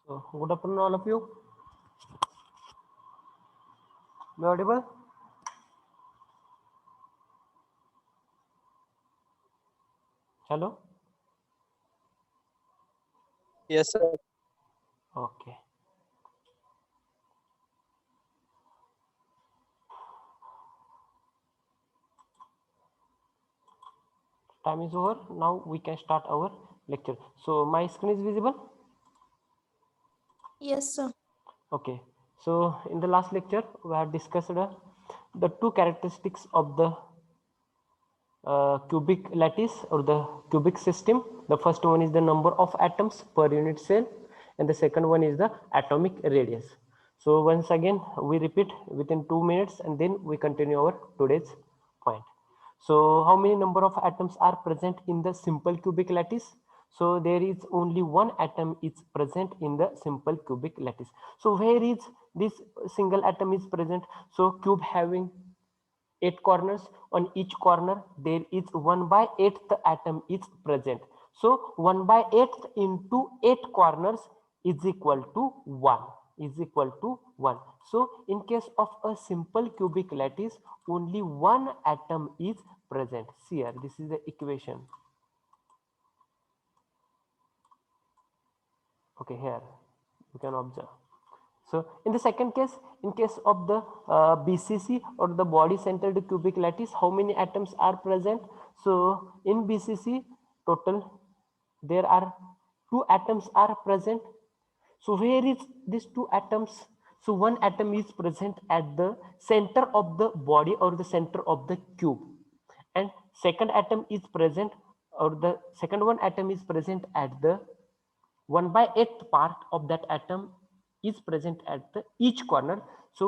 So, good afternoon, all of you. Am I audible? Hello? Yes, sir. Okay. Time is over. Now we can start our lecture. So, my screen is visible? Yes, sir. Okay. So, in the last lecture, we have discussed the two characteristics of the cubic lattice or the cubic system. The first one is the number of atoms per unit cell, and the second one is the atomic radius. So once again we repeat within 2 minutes, and then we continue our today's point. So how many number of atoms are present in the simple cubic lattice? So there is only one atom is present in the simple cubic lattice. So where is this single atom is present? So cube having 8 corners. On each corner there is 1/8 atom is present. So 1/8 into 8 corners is equal to 1, is equal to 1. So in case of a simple cubic lattice, only one atom is present. See here, this is the equation. Okay, here you can observe. So in the second case, in case of the BCC or the body centered cubic lattice, how many atoms are present? So in BCC total there are 2 atoms are present. So where is these 2 atoms? So one atom is present at the center of the body or the center of the cube, and second atom is present, or the second one atom is present at the 1/8 part of that atom is present at the each corner. So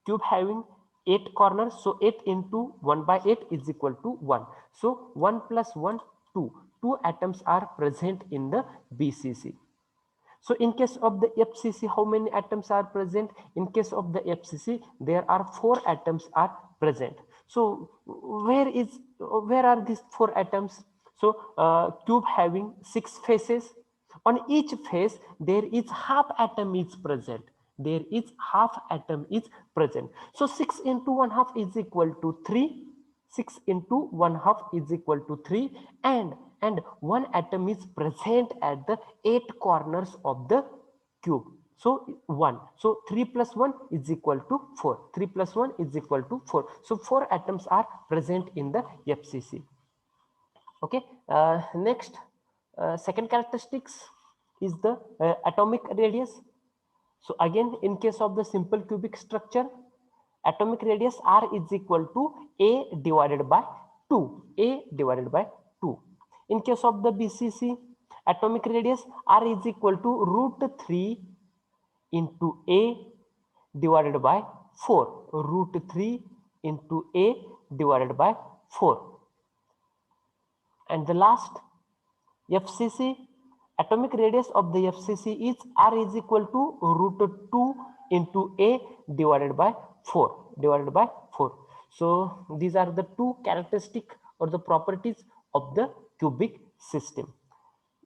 cube having 8 corners, so 8 into 1/8 is equal to 1. So 1 plus 1, 2. 2 atoms are present in the BCC. So in case of the FCC, how many atoms are present? In case of the FCC, there are 4 atoms are present. So where are these 4 atoms? So cube having 6 faces. On each face there is half atom is present. There is half atom is present. So 6 into 1 half is equal to 3. 6 into 1 half is equal to 3, and one atom is present at the 8 corners of the cube. So 1. So 3 plus 1 is equal to 4. 3 plus 1 is equal to 4. So 4 atoms are present in the FCC. Okay. Next, second characteristics is the atomic radius. So again, in case of the simple cubic structure, atomic radius R is equal to A divided by 2. A divided by 2. In case of the BCC, atomic radius R is equal to √3 into A divided by 4. √3 into A divided by 4. And the last, FCC, atomic radius of the FCC is R is equal to √2 into A divided by 4, divided by 4. So these are the two characteristic or the properties of the cubic system.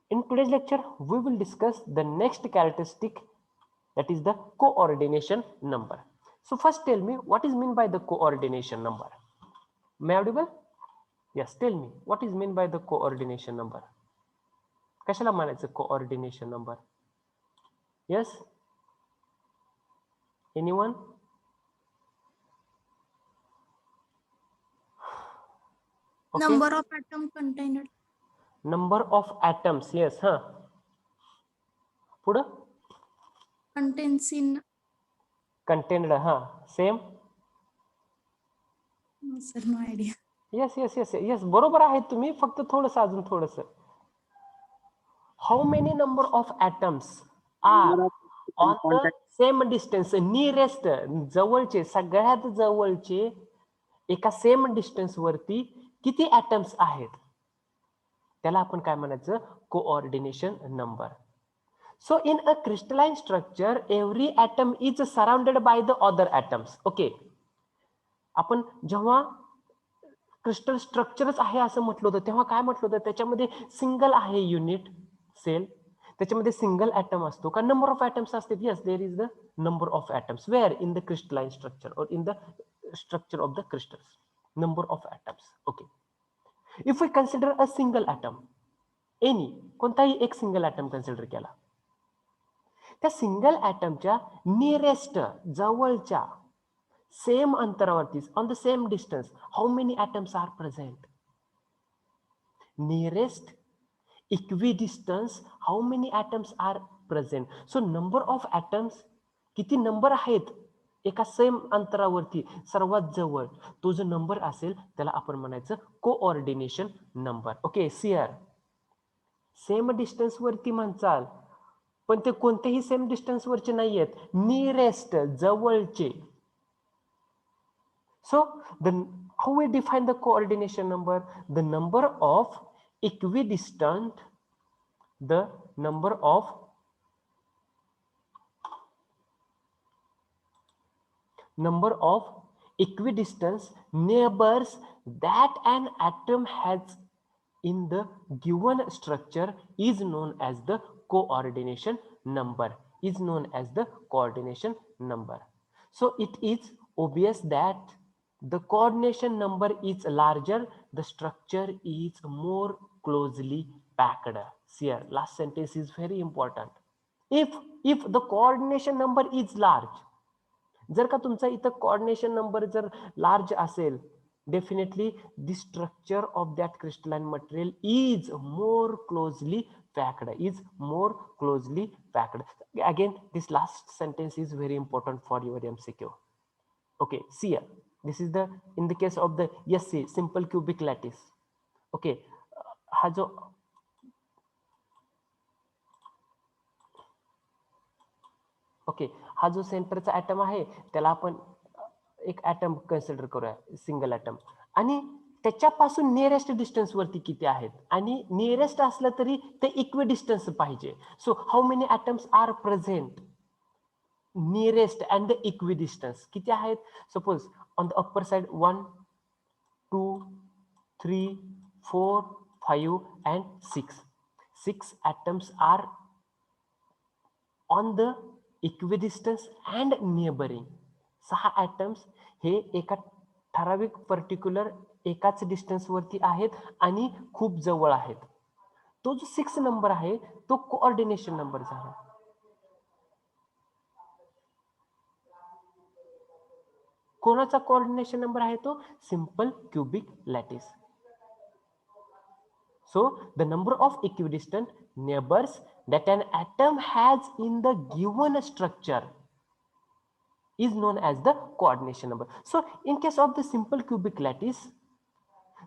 In today's lecture, we will discuss the next characteristic, that is the coordination number. So first tell me, what is meant by the coordination number? Am I audible? Yes, tell me, what is meant by the coordination number? कशाला म्हणायचं coordination number? Yes, anyone? Okay. Number of atom contained. Number of atoms, yes. पुढं Contains in. contained, same. No, sir, no idea. Yes, yes, yes, yes, बरोबर आहे तुम्ही, फक्त थोडंसं अजून थोडंसं. How many number of atoms are on the same distance, nearest, जवळचे, सगळ्यात जवळचे एका सेम डिस्टन्स वरती किती atoms आहेत, त्याला आपण काय म्हणायचं? Coordination number. So in a crystalline structure, every atom is surrounded by the other atoms. Okay. आपण जेव्हा क्रिस्टल स्ट्रक्चरच आहे असं म्हटलं होतं, तेव्हा काय म्हटलं होतं? त्याच्यामध्ये सिंगल आहे युनिट सेल, त्याच्यामध्ये सिंगल ॲटम असतो का नंबर ऑफ ॲटम्स असतात? Yes, there is the number of atoms. Where? In the crystalline structure or in the structure of the crystals. Number of atoms. Okay. If we consider a single atom, any, कोणताही एक single atom consider केला, त्या single ॲटमच्या nearest, जवळच्या, same अंतरावरती, on the same distance, how many atoms are present? Nearest, equidistance, how many atoms are present. So number of atoms, किती number आहेत एका सेम अंतरावरती, सर्वात जवळ, तो जो नंबर असेल त्याला आपण म्हणायचं कोऑर्डिनेशन नंबर. ओके, सियर सेम डिस्टन्स वरती म्हणचाल, पण ते कोणतेही सेम डिस्टन्स वरचे नाहीयेत, नियरेस्ट, जवळचे. So how we define the coordination number? The number of equidistant, the number of equidistant neighbors that an atom has in the given structure is known as the coordination number. Is known as the coordination number. So it is obvious that the coordination number is larger, the structure is more closely packed. Here, last sentence is very important. If the coordination number is large, जर का तुमचा इथं coordination number जर large असेल, definitely the structure of that crystalline material is more closely packed. Is more closely packed. Again, this last sentence is very important for your MCQ. Okay, see here. This is the in the case of the SC, simple cubic lattice. Okay, हा जो okay, हा जो सेंटरचा item आहे त्याला आपण एक item consider करूया, सिंगल ॲटम, आणि त्याच्यापासून नियरेस्ट डिस्टन्स वरती किती आहेत, आणि नियरेस्ट असलं तरी ते इक्वी डिस्टन्स पाहिजे. So how many atoms are present nearest and the equidistance किती आहेत? Suppose on the upper side 1 2 3 4 5 and 6 atoms are on the equidistance and neighboring. 6 atoms हे एका ठराविक पर्टिक्युलर एकाच डिस्टन्स वरती आहेत आणि खूप जवळ आहेत. तो जो 6 नंबर आहे तो कोऑर्डिनेशन नंबर झाला. कोणाचा कोऑर्डिनेशन नंबर आहे तो? Simple cubic lattice. So the number of equidistant neighbors that an atom has in the given structure is known as the coordination number. So in case of the simple cubic lattice,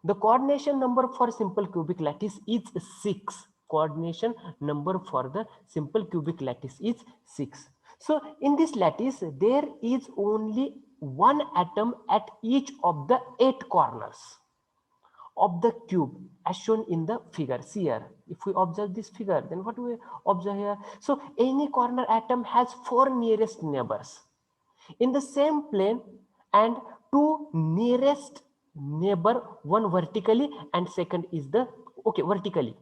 the coordination number for simple cubic lattice is 6. Coordination number for the simple cubic lattice is 6. So in this lattice, there is only one atom at each of the 8 corners of the cube as shown in the figure. See here, if we observe this figure, then what we observe here? So any corner atom has 4 nearest neighbors in the same plane and 2 nearest neighbor, one vertically and second is the vertically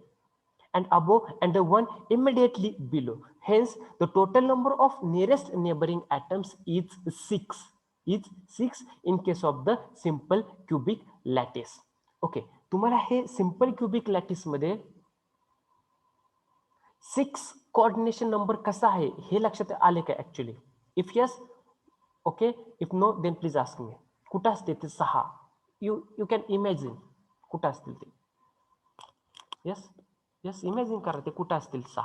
and above and the one immediately below. Hence the total number of nearest neighboring atoms is 6. Is 6 in case of the simple cubic lattice. Okay, तुम्हाला हे simple cubic lattice मध्ये 6 coordination number कसा आहे हे लक्षात आले का actually? If yes, okay, if no then please ask me. कुठं असते ते 6? यू कॅन इमॅजिन कुठं असतील ते. यस यस, इमॅजिन करा ते कुठं असतील 6.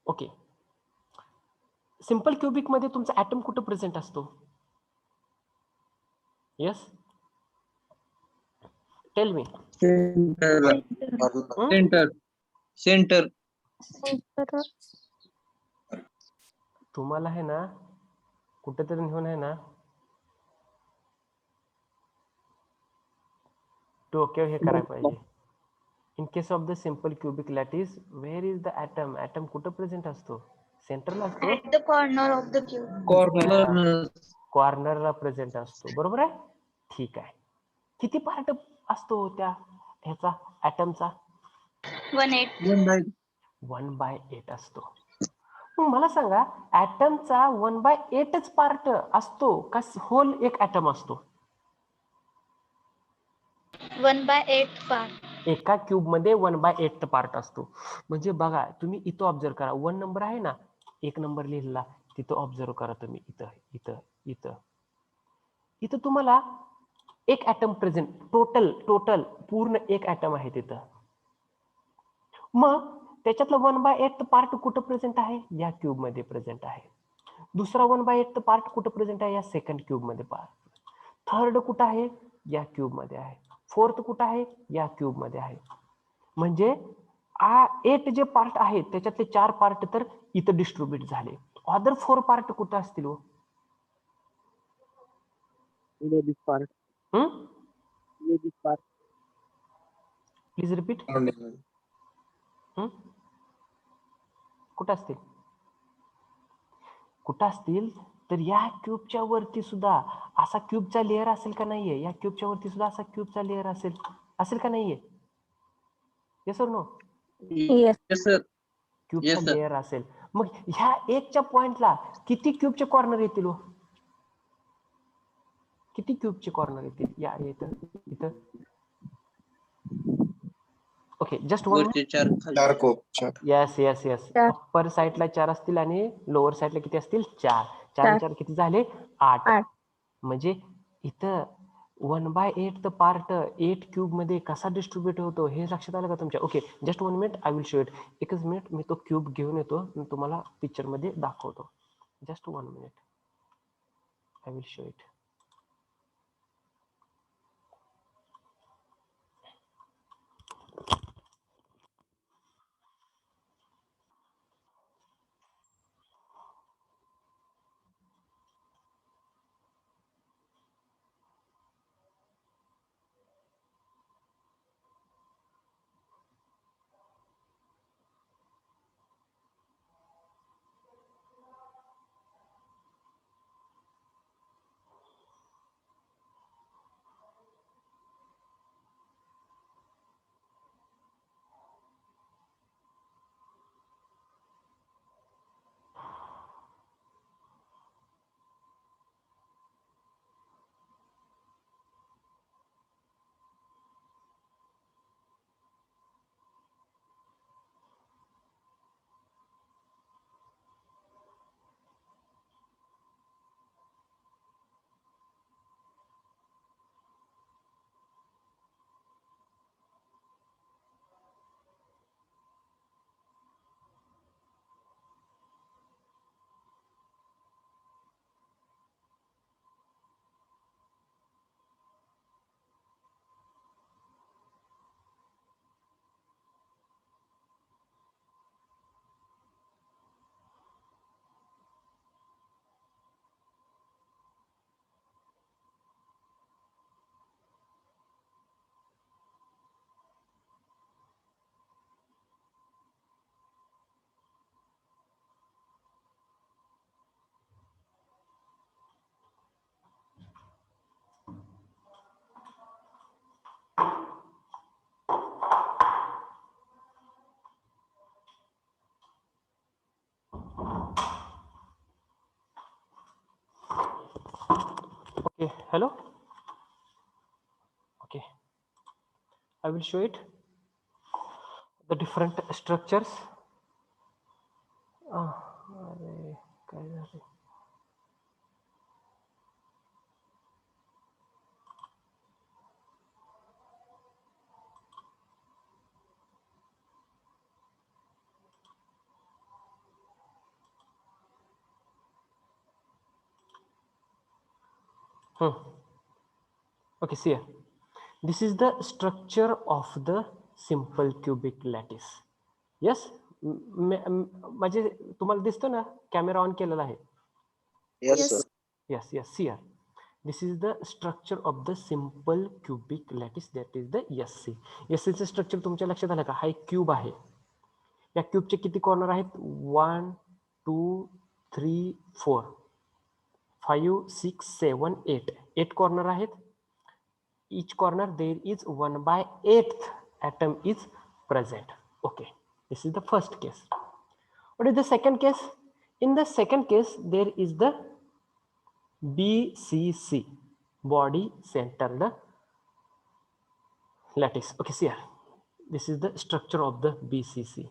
ओके, सिंपल क्यूबिक मध्ये तुमचा ऍटम कुठं प्रेझेंट असतो? Yes, tell me. Center. तुम्हाला है ना कुठेतरी नेऊन आहे ना डोक्यावर हे करायला पाहिजे. In case of the simple cubic lattice, where is the atom? Atom कुठं प्रेझेंट असतो? सेंटरला असतो, At the corner of the cube. कॉर्नरला प्रेझेंट असतो. बरोबर आहे, ठीक आहे. किती पार्ट असतो त्या ह्याचा ॲटमचा? 1/8. 1/8. 1/8 असतो. मग मला सांगा ऍटमचा 1/8च पार्ट असतो का होल एक ऍटम असतो? 1/8 part. एका क्यूब मध्ये 1/8 पार्ट असतो. म्हणजे बघा तुम्ही इथं ऑब्झर्व करा, 1 नंबर आहे ना, 1 नंबर लिहिलेला तिथं ऑब्झर्व करा तुम्ही, इथं इथं इथं इथं तुम्हाला एक ऍटम प्रेझेंट, टोटल पूर्ण एक ऍटम आहे तिथं. मग त्याच्यातलं 1/8 पार्ट कुठं प्रेझेंट आहे? या क्यूब मध्ये प्रेझेंट आहे. दुसरा 1/8 पार्ट कुठं प्रेझेंट आहे? या सेकंड क्यूब मध्ये पार्ट. थर्ड कुठं आहे? या क्यूब मध्ये आहे. फोर्थ कुठं आहे? या क्यूब मध्ये आहे. म्हणजे 8 जे पार्ट आहेत त्याच्यातले 4 पार्ट तर इथं डिस्ट्रीब्यूट झाले. अदर 4 पार्ट कुठं असतील हो? Please repeat. कुठं असतील? कुठं असतील तर या क्यूबच्या वरती सुद्धा असा क्यूबचा लेअर असेल का नाहीये? या क्यूबच्या वरती सुद्धा असा क्यूबचा लेअर असेल का नाहीये? येस और नो? Yes, sir. क्यूबचा Yes, sir. लेअर असेल. मग ह्या एकच्या पॉइंटला किती क्यूबचे कॉर्नर येतील हो? किती क्यूबचे कॉर्नर येतील? या इथं इथं. Okay, just one. वरचे 4 चार खाली. कोप चार. Yes yes yes. चार. अप्पर साईडला 4 असतील आणि लोअर साईडला किती असतील? 4. 4 4 किती झाले? 8. 8. म्हणजे इथं 1/8 पार्ट 8 क्यूब मध्ये कसा डिस्ट्रीब्यूट होतो हे लक्षात आलं का तुमच्या? Okay, just 1 minute, I will show it. एकच मिनिट, मी तो क्यूब घेऊन येतो आणि तुम्हाला पिक्चर मध्ये दाखवतो. Just 1 minute, I will show it. Okay, hello. Okay, I will show it the different structures. अरे काय झालं? Okay, see here. This is the structure of the simple cubic lattice. Yes, म्हणजे तुम्हाला दिसतो ना, कॅमेरा ऑन केलेला आहे. Yes, sir. Yes, yes, see here. This is the structure of the simple cubic lattice, that is the SC. SC चं structure तुमच्या लक्षात आलं का? हा एक क्यूब आहे. या क्यूबचे किती कॉर्नर आहेत? 1 2 3 4 5 6 7 8. 8 कॉर्नर आहेत. Each corner there is 1/8 atom is present. Okay, this is the first case. What is the second case? In the second case, there is the BCC, body centered lattice. Okay, see here. This is the structure of the BCC.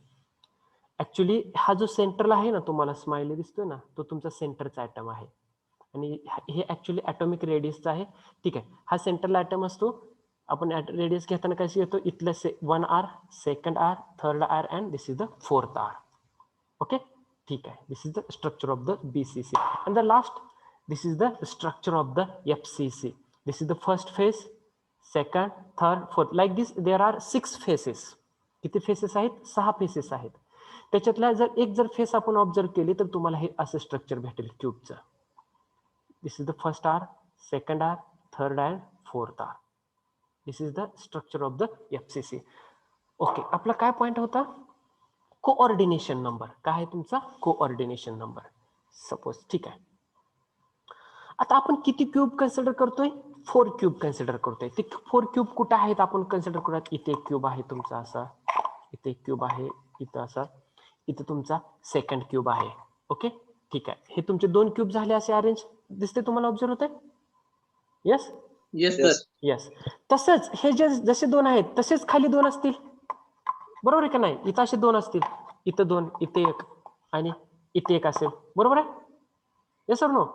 Actually हा जो सेंटरला आहे ना, तुम्हाला smiley दिसतोय ना, तो तुमचा सेंटरचा ऍटम आहे आणि हे ऍक्च्युली ॲटॉमिक रेडियसचा आहे. ठीक आहे, हा सेंटरला ऍटम असतो. आपण रेडियस घेताना कशी येतो, इथलं 1R, second R, third R and this is the fourth R. Okay, ठीक आहे. This is the structure of the BCC and the last this is the structure of the FCC. This is the first face, second, third, fourth. Like this there are 6 faces. किती faces आहेत? 6 faces आहेत. त्याच्यातला जर face आपण observe केली तर तुम्हाला हे असं स्ट्रक्चर भेटेल क्यूबचं. This is the first R, second R, third and fourth R. This is the structure of the FCC. Okay, आपला काय पॉइंट होता? Coordination number. काय आहे तुमचा? Coordination number. सपोज, ठीक आहे. आता आपण किती क्यूब कन्सिडर करतोय? 4 क्यूब कन्सिडर करतोय. ते 4 क्यूब कुठे आहेत आपण कन्सिडर करूयात. इथे एक क्यूब आहे तुमचा असा, इथे एक क्यूब आहे, इथं असा, इथं तुमचा सेकंड क्यूब आहे. ओके, ठीक आहे. हे तुमचे 2 क्यूब झाले असे अरेंज दिसते तुम्हाला, ऑब्झर्व होते. Yes Yes, sir. यस. तसंच हे जसे 2 आहेत तसेच खाली 2 असतील, बरोबर आहे का नाही? इथं असे 2 असतील, इथं 2, इथे 1 आणि इथे 1 असेल, बरोबर आहे? येस और नो?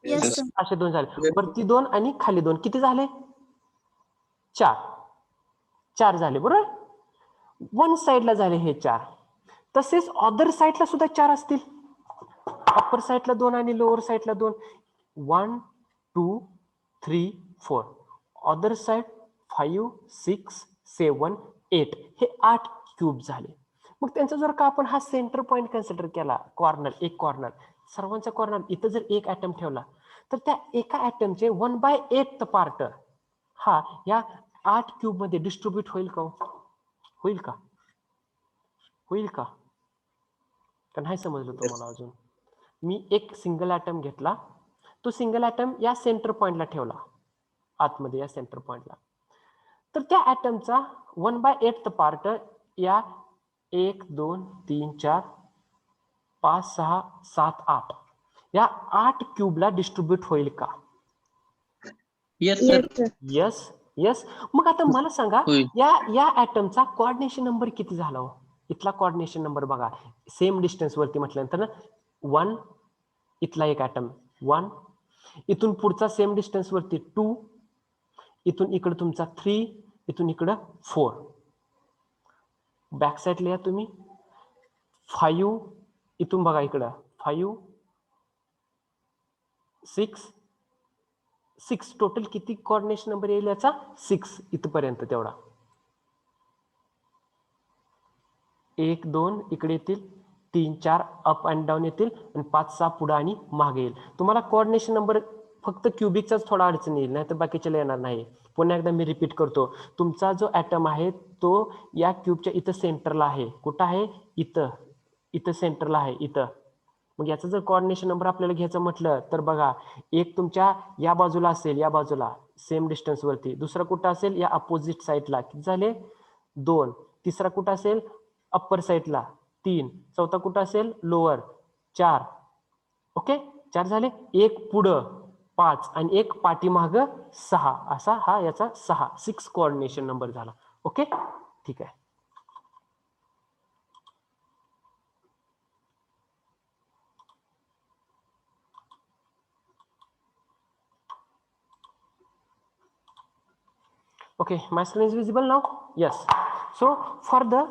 Yes, sir. असे 2 झाले. वरती 2 आणि खाली 2 किती झाले? 4 झाले, बरोबर. वन साइडला झाले हे 4. तसेच अदर साइडला सुद्धा 4 असतील. अप्पर साइडला 2 आणि लोअर साइडला 2. 1 2 3 4. Other side 5 6 7 8. हे 8 क्यूब झाले. मग त्यांचा जर का आपण हा सेंटर पॉइंट कन्सिडर केला, कॉर्नर, एक कॉर्नर, सर्वांचा कॉर्नर, इथं जर एक ऍटम ठेवला तर त्या एका ऍटमचे 1/8 पार्ट हा या 8 क्यूब मध्ये डिस्ट्रीब्यूट होईल का? होईल का? होईल का? का नाही समजलं तुम्हाला अजून? मी एक सिंगल ऍटम घेतला, तो सिंगल ऍटम या सेंटर पॉइंटला ठेवला, आतमध्ये या सेंटर पॉइंटला, तर त्या ऍटमचा 1/8 पार्ट या 1 2 3 4 5 6 7 8 या 8 क्यूबला डिस्ट्रीब्यूट होईल का? Yes, sir. Yes yes. मग आता मला सांगा, होईल. या ऍटमचा कोऑर्डिनेशन नंबर किती झाला हो? इथला कोऑर्डिनेशन नंबर बघा, सेम डिस्टन्स वरती म्हटल्यानंतर 1, इथला एक ऍटम 1, इथून पुढचा सेम डिस्टन्स वरती 2, इथून इकडे तुमचा 3, इथून इकडं 4. बॅक साईडला या तुम्ही 5, इथून बघा इकडं 5 6. टोटल किती कोऑर्डिनेशन नंबर येईल याचा? 6 इथपर्यंत तेवढा. 1 2 इकडे येतील, 3 4 अप अँड डाऊन येतील आणि 5 6 पुढे आणि मागे येईल. तुम्हाला कोऑर्डिनेशन नंबर फक्त क्युबिकचाच थोडा अडचण येईल, नाही तर बाकीच्याला येणार नाही. पुन्हा एकदा मी रिपीट करतो, तुमचा जो ऍटम आहे तो या क्यूबच्या इथं सेंटरला आहे. कुठं आहे? इथं, इथं सेंटरला आहे, इथं. मग याचा जर कोऑर्डिनेशन नंबर आपल्याला घ्यायचं म्हटलं तर बघा, एक तुमच्या या बाजूला असेल, या बाजूला सेम डिस्टन्स वरती. दुसरा कुठं असेल? या अपोजिट साईडला. किती झाले? 2. तिसरा कुठं असेल? अप्पर साईडला 3. चौथा कुठं असेल? लोअर 4. ओके, 4 झाले. एक पुढं 5 आणि एक पाठीमाग 6. असा हा याचा 6 कोऑर्डिनेशन नंबर झाला. ओके, ठीक आहे. Okay, my screen is visible now? Yes. So for the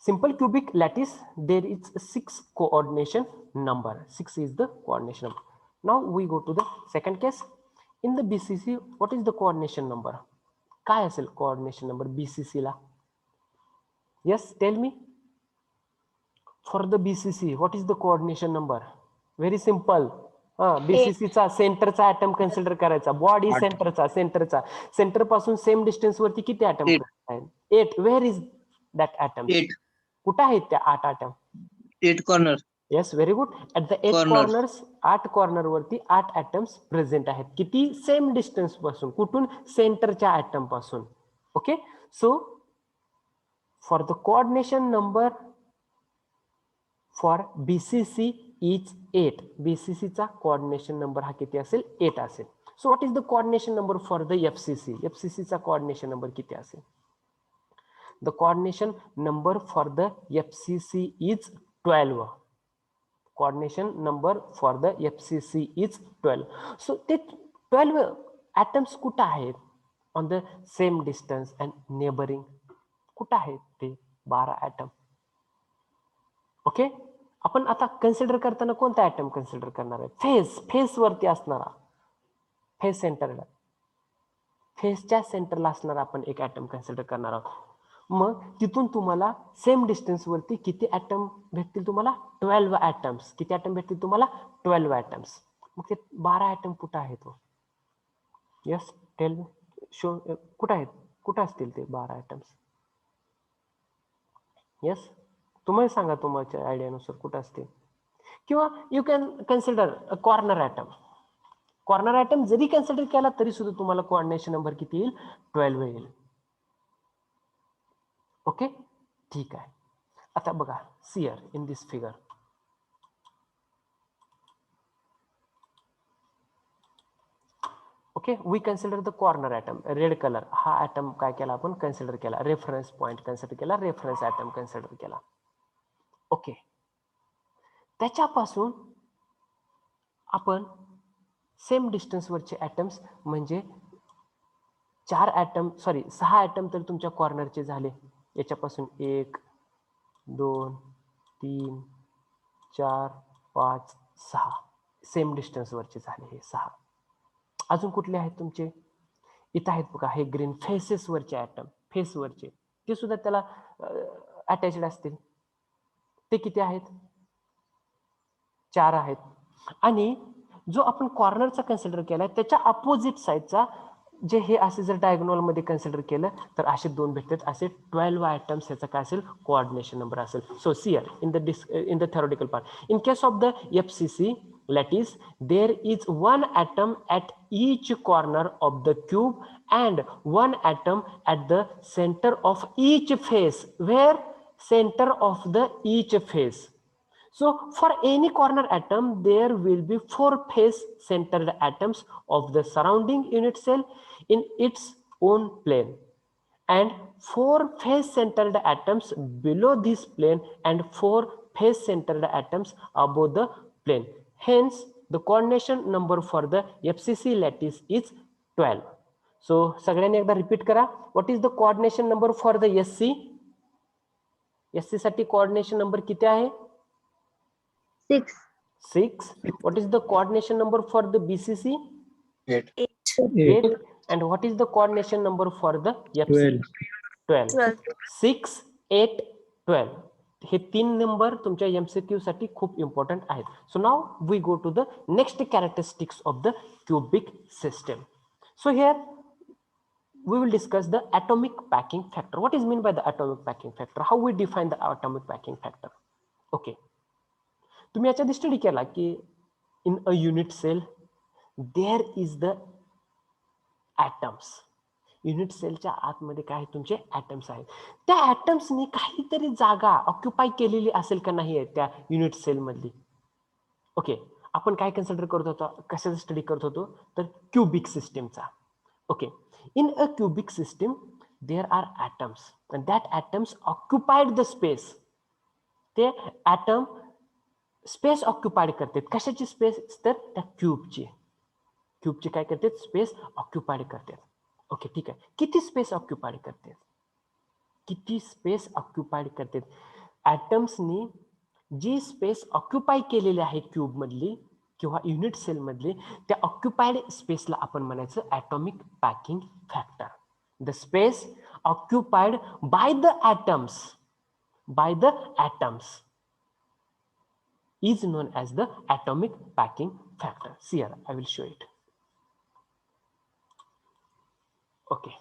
simple cubic lattice, there is 6 coordination number. 6 is the coordination number. Now we go to the second case. In the BCC, what is the coordination number? काय असेल coordination number BCC ला? Yes, tell me. For the BCC, what is the coordination number? Very simple. BCC चा सेंटरचा atom consider करायचा, body सेंटरचा centre पासून same distance वरती किती ऍटम आहेत? 8. Where is that atom? 8. कुठे आहेत त्या 8 atom? 8 corner. Yes, very good. At the 8 corners, 8 corner वरती 8 ऍटम्स प्रेझेंट आहेत. किती? सेम डिस्टन्स पासून. कुठून? सेंटरच्या ऍटम पासून. Okay, so for the coordination number for BCC is 8. BCC चा coordination number हा किती असेल 8 असेल. So what is the coordination number for the FCC? FCC चा coordination number किती असेल? The coordination number for the FCC is 12. Coordination number for the FCC is 12. So ते 12 atoms कुठं आहेत? On the same distance and neighboring. कुठं आहेत ते 12 atom? Okay, आपण आता कन्सिडर करताना कोणता ऍटम कन्सिडर करणार आहे? फेस वरती असणारा, फेस सेंटरला, फेसच्या सेंटरला असणारा आपण एक ऍटम कन्सिडर करणार आहोत. मग तिथून तुम्हाला सेम डिस्टन्स वरती किती ऍटम भेटतील? तुम्हाला 12 ऍटम्स. किती ऍटम भेटतील तुम्हाला? 12 ऍटम्स. मग ते 12 ऍटम कुठं आहेत? Yes, tell show. कुठं आहेत? कुठं असतील ते 12 ऍटम्स? यस, तुम्ही सांगा तुमच्या आयडियानुसार कुठं असतील. किंवा you can consider a corner atom. Corner atom जरी कन्सिडर केला तरी सुद्धा तुम्हाला कोऑर्डिनेशन नंबर किती येईल? 12 येईल. ओके, ठीक आहे. आता बघा, see here in this figure. Okay, we consider the corner atom. Red colour हा ॲटम काय केला आपण? कन्सिडर केला. रेफरन्स पॉइंट कन्सिडर केला, रेफरन्स ॲटम कन्सिडर केला. ओके, त्याच्यापासून आपण सेम डिस्टन्सवरचे ॲटम्स म्हणजे 6 ॲटम तर तुमच्या कॉर्नरचे झाले. याच्यापासून 1 2 3 4 5 6 सेम डिस्टन्सवरचे झाले हे 6. अजून कुठले आहेत तुमचे? इथं आहेत बघा, हे ग्रीन फेसेसवरचे ॲटम. फेसवरचे ते सुद्धा त्याला अटॅच्ड असतील. ते किती आहेत? 4 आहेत. आणि जो आपण कॉर्नरचा कन्सिडर केलाय त्याच्या अपोजिट साईडचा जे हे असे जर डायगोनल मध्ये कन्सिडर केलं तर असे 2 भेटतात. असे 12 आयटम्स ह्याचा काय असेल? कोऑर्डिनेशन नंबर असेल. So see here in the theoretical part, in case of the FCC lattice, there is one atom at each corner of the cube and one atom at the center of each face. Where? Center of the each face. So for any corner atom, there will be 4 face-centered atoms of the surrounding unit cell in its own plane, and 4 face-centered atoms below this plane, and 4 face-centered atoms above the plane. Hence, the coordination number for the FCC lattice is 12. So सगळ्यांनी एकदा repeat करा. What is the coordination number for the SC? SC साठी coordination number किती आहे? 6. What is the coordination number for the BCC? 8. 8. And what is the coordination number for the FC? 12. 6, 8, 12. हे 3 number तुमच्या MCQ साठी खूप important आहेत. So now we go to the next characteristics of the cubic system. So here we will discuss the atomic packing factor. What is meant by the atomic packing factor? How we define the atomic packing factor? Okay. तुम्ही याच्यात study केला की in a unit cell there is the atoms. Unit सेलच्या आतमध्ये काय तुमचे atoms आहेत. त्या ॲटम्सनी काहीतरी जागा ऑक्युपाय केलेली असेल का नाही आहे त्या युनिट सेल मधली. ओके, आपण काय कन्सिडर करत होतो? कशाचा स्टडी करत होतो? तर क्यूबिक सिस्टमचा. Okay, in a cubic system there are atoms and that atoms occupied the space. ते ॲटम स्पेस ऑक्युपाइड करतात. कशाची स्पेस? तर त्या क्यूबची. क्यूबची काय करतात? स्पेस ऑक्युपाइड करतात. ओके, ठीक आहे. किती स्पेस ऑक्युपाइड करतात? किती स्पेस ऑक्युपाइड करतात? ॲटम्सनी जी स्पेस ऑक्युपाय केलेली आहे क्यूब मधली किंवा युनिट सेल मधली, त्या ऑक्युपाइड स्पेसला आपण म्हणायचं atomic packing factor. The space occupied by the atoms is known as the atomic packing factor. See here, I will show it. Okay.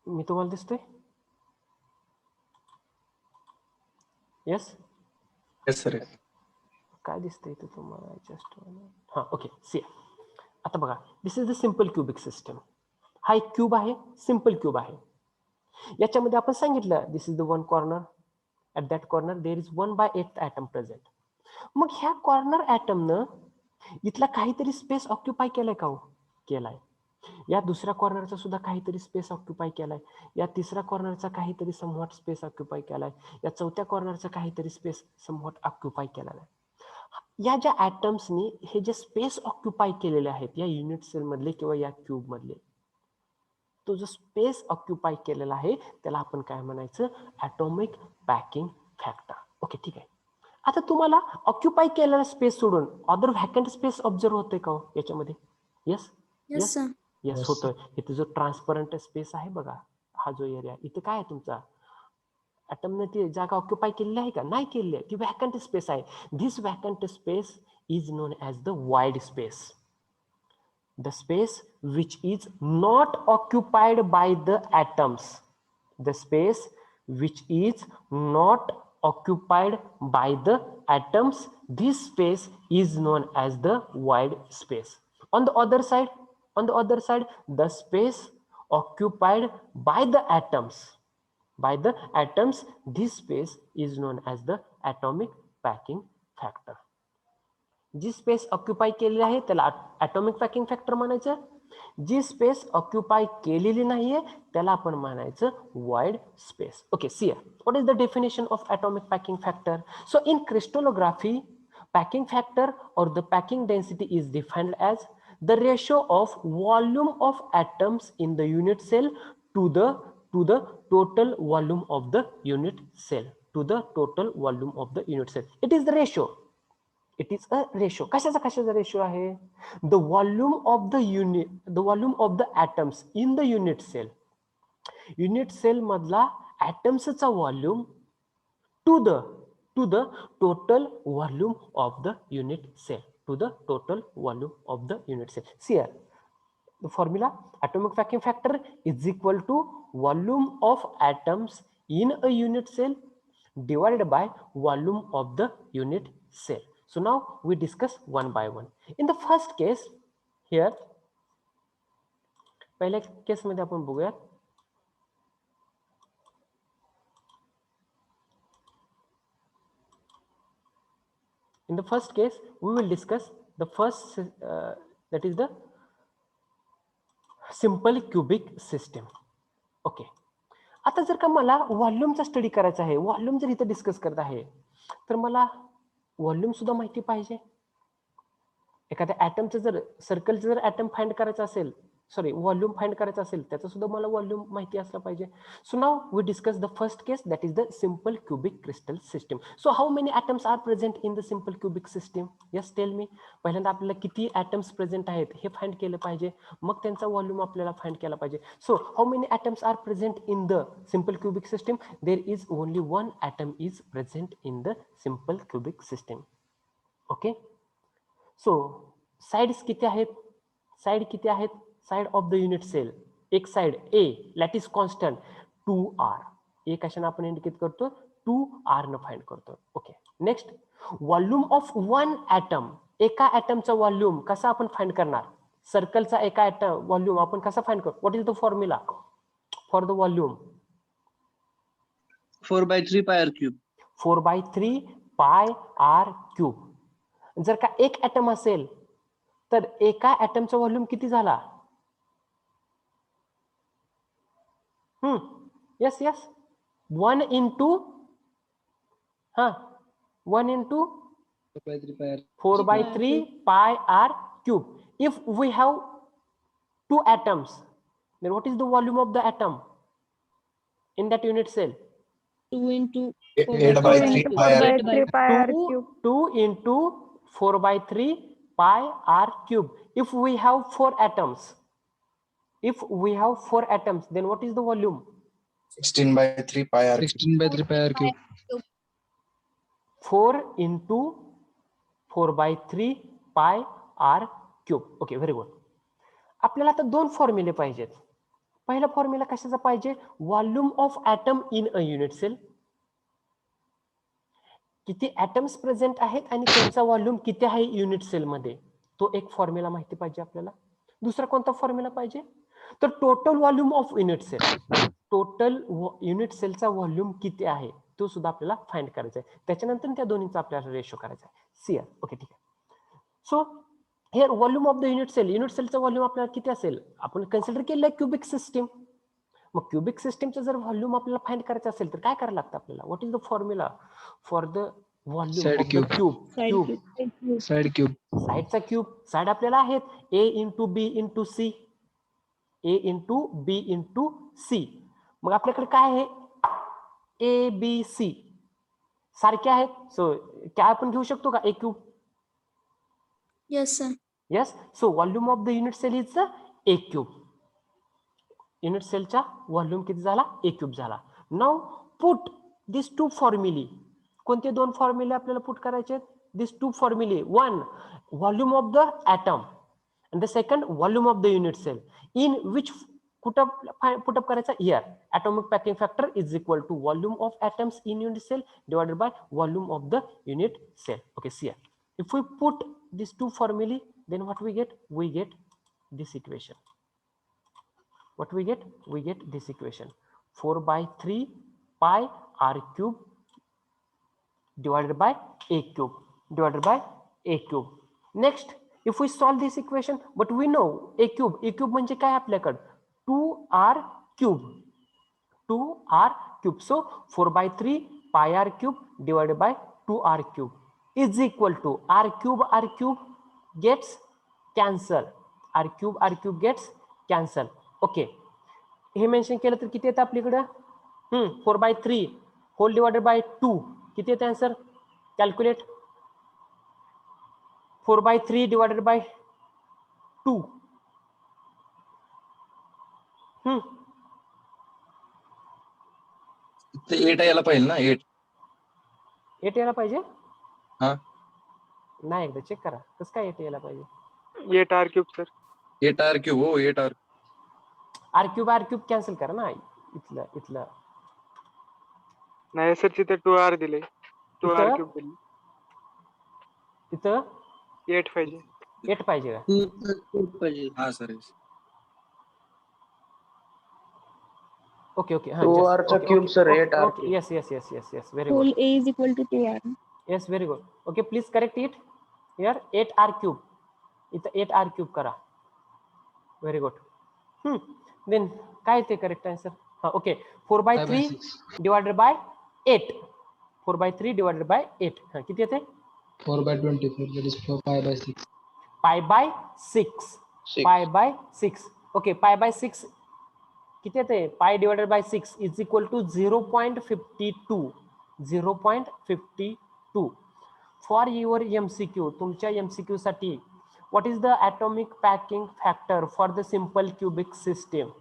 मी तुम्हाला दिसतोय? Yes? Yes, sir. काय दिसतंय इथे तुम्हाला? जस्ट हां, ओके. सी आता बघा, this is the simple cubic system. हा एक क्यूब आहे, सिंपल क्यूब आहे. याच्यामध्ये आपण सांगितलं this is the one corner, at that corner there is 1/8 atom present. मग ह्या कॉर्नर ॲटमनं इथला काहीतरी स्पेस ऑक्युपाय केलाय का हो? केलाय. या दुसऱ्या कॉर्नरचा सुद्धा काहीतरी स्पेस ऑक्युपाय केलाय, या तिसऱ्या कॉर्नरचा काहीतरी समव्हॉट स्पेस ऑक्युपाय केलाय, या चौथ्या कॉर्नरचा काहीतरी स्पेस समव्हॉट ऑक्युपाय केलेला आहे. या ज्या ॲटम्सनी हे जे स्पेस ऑक्युपाय केलेले आहेत या युनिट सेल मधले किंवा या क्यूब मधले, तो जो स्पेस ऑक्युपाय केलेला आहे त्याला आपण काय म्हणायचं? Atomic packing factor. ओके, ठीक आहे. आता तुम्हाला ऑक्युपाय केलेला स्पेस सोडून अदर व्हॅकंट स्पेस ऑब्झर्व होते का हो याच्यामध्ये? Yes Yes, sir. येस होतोय. इथे जो ट्रान्सपरंट स्पेस आहे बघा, हा जो एरिया इथे काय आहे तुमचा? ॲटमने ती जागा ऑक्युपाय केलेली आहे का? नाही केलेली आहे, ती व्हॅकंट स्पेस आहे. This vacant space is non as the wide space. The space which is not occupied by the atoms. The space which is not occupied by the atoms, this space is known as the void space. On the other side, the space occupied by the atoms, this space is known as the atomic packing factor. जी space occupy केलेली आहे त्याला atomic packing factor म्हणायचं. जी space occupy केलेली नाहीये त्याला आपण म्हणायचं wide space. Okay, see what is the definition of atomic packing factor? So in crystallography, packing factor or the packing density is defined as the ratio of volume of atoms in the unit cell to the total volume of the unit cell. To the total volume of the unit cell. It is the ratio. It is a ratio. कशाचा ratio आहे? The volume of the atoms in the unit cell. Unit cell मधला atoms volume to the total volume of the unit cell. To the total volume of the unit cell. See here, the formula: atomic packing factor is equal to volume of atoms in a unit cell divided by volume of the unit cell. So now we discuss one by one. In the first case here, पहिल्या केस मध्ये आपण बघूया. In the first case, we will discuss the first that is the simple cubic system. Okay. आता जर का मला व्हॉल्यूमचा study करायचा आहे, व्हॉल्यूम जर इथे डिस्कस करत आहे तर मला व्हॉल्यूम सुद्धा माहिती पाहिजे. एखाद्या ॲटमचं जर सर्कलचं जर ॲटम फाइंड करायचं असेल, सॉरी व्हॉल्यूम फाइंड करायचं असेल त्याचं सुद्धा मला व्हॉल्यूम माहिती असलं पाहिजे. So now we discuss the first case that is the simple cubic crystal system. So how many atoms are present in the simple cubic system? Yes, tell me. पहिल्यांदा आपल्याला किती ॲटम्स प्रेझेंट आहेत हे find केलं पाहिजे, मग त्यांचा volume आपल्याला फाइंड केला पाहिजे. So how many atoms are present in the simple cubic system? There is only one atom is present in the simple cubic system. Okay, so sides किती आहेत? Side of the unit cell. एक side A lattice constant 2r. A कशाने आपण indicate करतो? 2r न find करतो. Okay, next volume of one atom. एका ॲटमचा व्हॉल्यूम कसा आपण फाइंड करणार? सर्कलचा एका ॲटम व्हॉल्यूम आपण कसा फाइंड करतो? What is the formula for the volume? 4/3 pi r cube. 4/3 pi r cube. जर का एक ॲटम असेल तर एका ॲटमचा व्हॉल्यूम किती झाला? Yes 1 into 4/3 pi r cube. If we have two atoms, then what is the volume of the atom in that unit cell? 2 into 8/3 pi r. 4/3 pi r cube. 2 into 4/3 pi r cube. If we have four atoms, then what is the volume? 16/3 pi r. 16/3 pi r cube. 4 into 4/3 pi r cube. Okay, very good. आपल्याला आता दोन फॉर्म्युले पाहिजेत. पहिला formula कशाचा पाहिजे? Volume of atom in a unit cell. किती atoms present आहेत आणि त्यांचा व्हॉल्यूम किती आहे युनिट सेल मध्ये, तो एक फॉर्म्युला माहिती पाहिजे आपल्याला. दुसरा कोणता फॉर्म्युला पाहिजे? तर total volume of unit cell. Total unit सेलचा व्हॉल्यूम किती आहे तो सुद्धा आपल्याला फाइंड करायचा आहे. त्याच्यानंतर त्या दोन्हीचा आपल्याला रेशो करायचा आहे. सी ओके ठीक आहे. So here volume of the unit सेलचा व्हॉल्यूम आपल्याला किती असेल, आपण कन्सिडर केलं क्युबिक सिस्टीम. मग क्युबिक सिस्टीमचं जर व्हॉल्यूम आपल्याला फाइंड करायचं असेल तर काय करायला लागतं आपल्याला, what is the formula for the volume Side of the cube. Cube. Side cube cube. Side cube. साईडचा क्यूब, साईड आपल्याला आहेत ए इंटू बी इंटू सी, ए इंटू बी इंटू सी. मग आपल्याकडे काय आहे, ए बी सी सारखे आहेत. सो काय आपण घेऊ शकतो का ए cube. Yes, sir. Yes, so volume of the unit cell is the A cube. Unit cell चा volume किती झाला, A cube झाला. Now put these two formulae. कोणते दोन फॉर्म्युले आपल्याला पुट करायचे आहेत, these two formulae. One, volume of the atom and the second volume of the unit cell. In which put up करायचा here. Atomic packing factor is equal to volume of atoms in unit cell divided by volume of the unit cell. Okay, see here. If we put these two formulae, then what we get? We get this equation. What we get? We get this equation. 4 by 3 pi r cube divided by a cube divided by a cube. Next, if we solve this equation, but we know a cube म्हणजे काय आपल्याकडे 2r cube. 2r cube. So 4 by 3 pi r cube divided by 2r cube is equal to r cube gets cancel. r cube gets cancel. Okay, हे mention केलं तर किती येतं आपल्याकडं, 4 by 3 hole divided by 2 किती येतं answer, calculate. 4 by 3 divided by 2. 8 यायला पाहिजे ना, 8. 8 यायला पाहिजे. हा, नाही एकदा चेक करा कसं काय 8 यायला पाहिजे. 8 r cube sir. 8 r cube. हो 8 r. r cube कॅन्सल करा ना, इथलं नाही सर, तिथे 2r दिले, 2r इथं? cube दिले. इथं 8 पाहिजे. 8 पाहिजे का. Two पाहिजे. हा सर. Okay okay. r चा cube, sir, 8 r cube. Yes, very good. Whole A is equal to 2R. Yes, very good. Okay, please correct it. Here 8r cube. इथं 8r cube करा. Very good. Then काय ते correct answer. Okay, 4 by 3 divided by 8. 4 by 3 divided by 8. किती येते, 4 by 24, that is 4 pi by 6. pi by 6. pi by 6. Okay, pi by 6 किती येते, pi divided by 6 is equal to 0.52. 0.52. For your MCQ, तुमच्या MCQ साठी what is the atomic packing factor for the simple cubic system.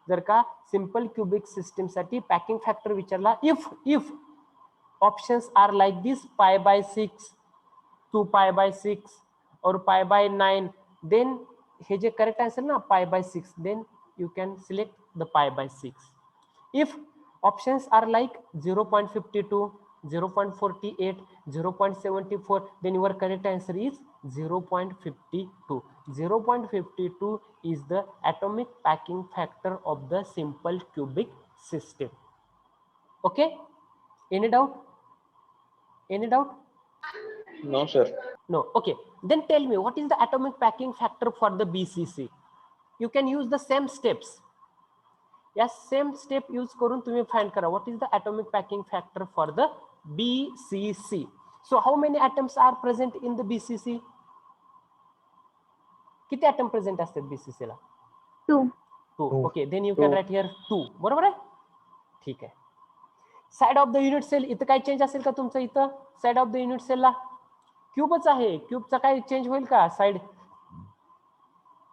जर का simple cubic system साठी packing factor विचारला, if options are like this, pi by 6, 2 pi by 6 or pi by 9, then हे जे correct answer ना pi by 6, then you can select the pi by 6. If options are like 0.52, 0.48, 0.74, then your correct answer is 0.52. 0.52 is the atomic packing factor of the simple cubic system. Okay, any doubt? No, sir. No. Okay, then tell me what is the atomic packing factor for the BCC. You can use the same steps. Yes, same step use करून तुम्ही find करा what is the atomic packing factor for the BCC. So how many atoms are present in the BCC? किती atom present असतात BCC ला? 2. 2. Okay, then you can write here 2. बरोबर आहे, ठीक आहे. Side of the unit cell, इथं काय change असेल का तुमचं, इथं साइड ऑफ द युनिट सेलला क्यूबच आहे, क्यूबचा काय चेंज होईल का, साइड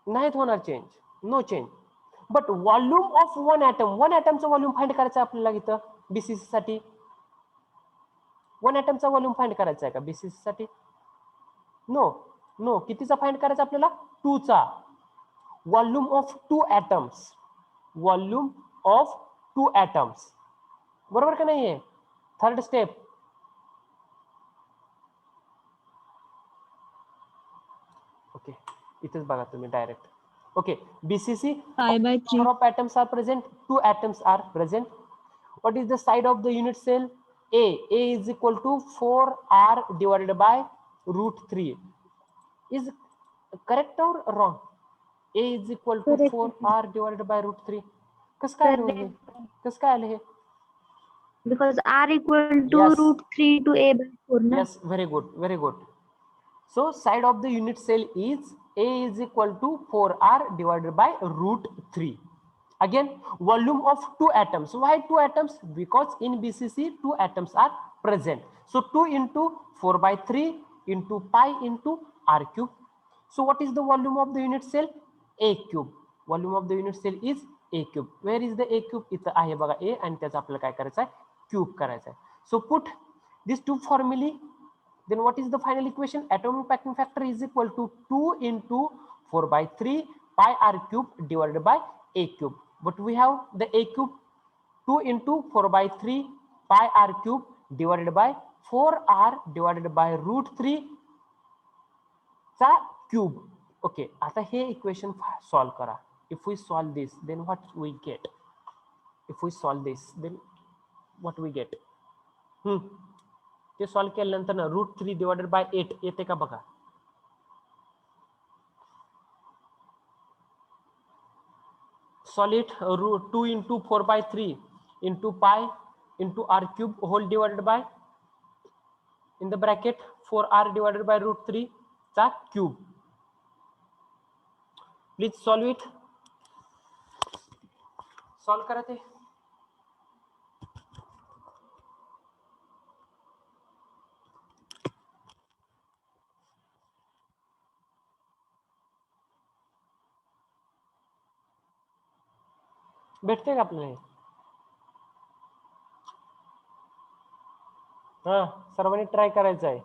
नाहीत होणार change, no change. But volume of one ॲटमचं व्हॉल्यूम फाइंड करायचं आपल्याला इथं बीसीसी साठी. वन ॲटमचा व्हॉल्यूम फाइंड करायचा आहे का बीसीसी साठी, नो. कितीचा फाइंड करायचा आपल्याला, 2 चा. Volume of 2 atoms, volume of 2 atoms, बरोबर का नाहीये. थर्ड स्टेप, ओके इथेच बघा तुम्ही direct Okay, BCC, Pi by 3. number of atoms are present, 2 atoms are present. What is the side of the unit cell? A is equal to 4r divided by root 3. Is correct or wrong? A is equal to Correct. 4r divided by root 3. कसं काय आलं हे? कसं काय आलं हे? Because r equal to Yes. root 3 to a by 4. Na? Yes, very good, very good. So side of the unit cell is A is equal to 4r divided by root 3. Again, volume of 2 atoms. Why 2 atoms? Because in BCC 2 atoms are present. So 2 into 4 by 3 into pi into r cube. So what is the volume of the unit cell? A cube. Volume of the unit cell is A cube. Where is the A cube? इथं आहे बघा A आणि त्याचा आपल्याला काय करायचं आहे? Cube करायचं आहे. So put these two formulae. Then what is the final equation? Atomic packing factor is equal to 2 into 4 by 3 pi r cube divided by A cube. But we have the A cube, 2 into 4 by 3 pi r cube divided by 4r divided by root 3 चा cube. Okay, आता हे equation solve करा. If we solve this, then what we get? If we solve this, then what we get? ते solve केल्यानंतर ना route 3 divided by 8 येते का बघा. सॉलिड root 2 into 4 by 3 into pi into r cube whole divided by in the bracket 4r divided by root 3 चा cube. Please solve it. Solve करा ते. भेटते का आपल्याला? हा, सर्वांनी ट्राय करायचं आहे.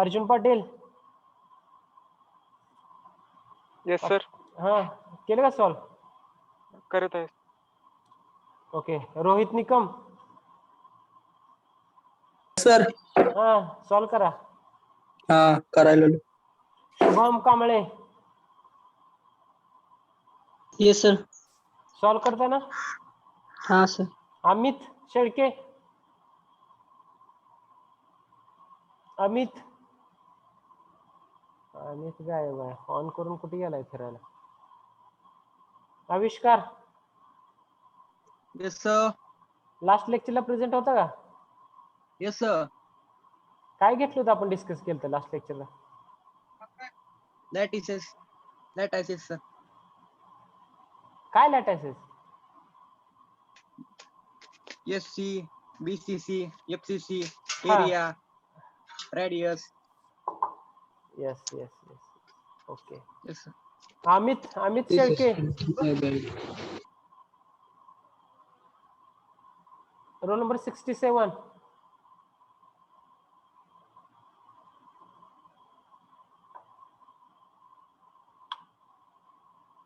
अर्जुन पाटील. Yes sir. हा, केलं का सॉल्व? करत आहे. ओके, रोहित निकम. सर. हा, सॉल्व करा. हा, करायला. Shubham Kamble. Yes sir. Solve करता ना? हा सर. अमित शेळके. अमित गायब आहे. ऑन करून कुठे गेलाय फिरायला? आविष्कार. Yes sir. लास्ट लेक्चरला प्रेझेंट होता का? Yes sir. काय घेतलं होतं आपण डिस्कस केलं होतं लास्ट लेक्चरला? लॅटिसेस सर. काय लॅटायसेस? एससी, बीसीसी, एफसीसी, हा. Area, radius. Yes yes yes. Okay. Yes sir. Amit Shelke. Roll number 67.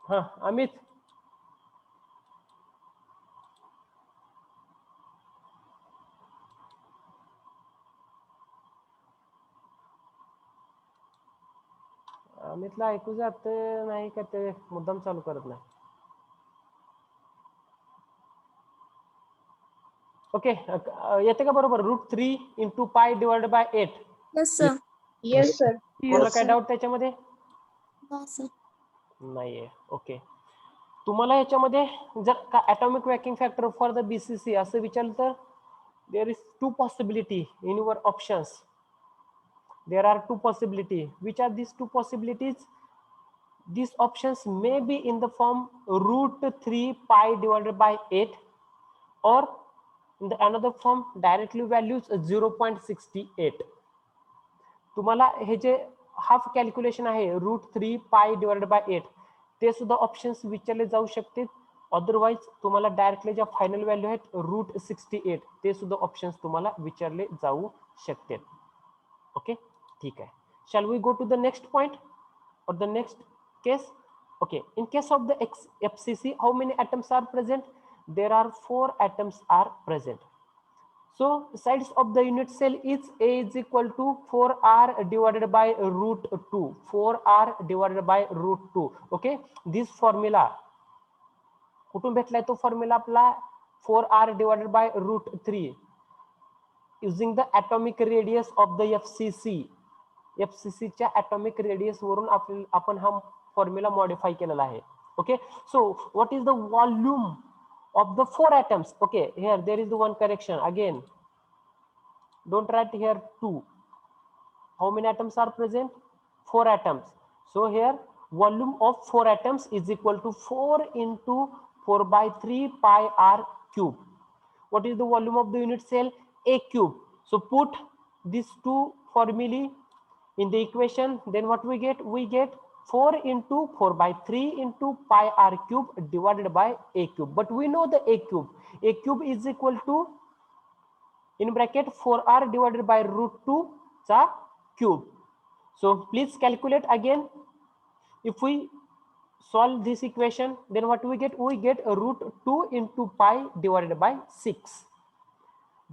हा, अमित. अमितला ऐकू जात नाही का? ते मुद्दाम चालू करत नाही. ओके, येते का बरोबर? Root 3 into pi divide by 8. Yes, sir. Yes, sir. तुम्हाला काय डाऊट त्याच्यामध्ये? No, sir. नाहीये. ओके, तुम्हाला याच्यामध्ये जर का atomic vacuum factor for the BCC असं विचारलं तर there is two possibility in your options. There are two possibility. Which are these two possibilities? These options may be in the form root 3 pi divided by 8 or in the another form directly values 0.68. तुम्हाला हे जे half calculation आहे route 3 पाय divided by 8 ते सुद्धा options विचारले जाऊ शकते. अदरवाइज तुम्हाला डायरेक्टली ज्या फायनल व्हॅल्यू आहेत रूट 68 ते सुद्धा ऑप्शन्स तुम्हाला विचारले जाऊ शकते. ओके, ठीक आहे. Shall we go to the next point or the next case? Okay, in case of the FCC, how many atoms are present? There are 4 atoms are present. So size of the unit cell is A is equal to 4R divided by root 2. 4R divided by root 2. Okay, this formula कुठून भेटलाय तो formula आपला 4R divided by root 3 using the atomic radius of the FCC. FCC च्या atomic radius वरून आपण हा formula modify केलेला आहे. Okay, so what is the volume of the 4 atoms? Okay, here there is the one correction again. Don't write here 2. How many atoms are present? 4 atoms. So here volume of 4 atoms is equal to 4 into 4 by 3 pi r cube. What is the volume of the unit cell? A cube. So put these two formulae in the equation. Then what we get? We get 4 into 4 by 3 into pi r cube divided by a cube. But we know the a cube. A cube is equal to, in bracket, 4r divided by root 2 चा cube. So please calculate again. If we solve this equation, then what we get? We get a root 2 into pi divided by 6.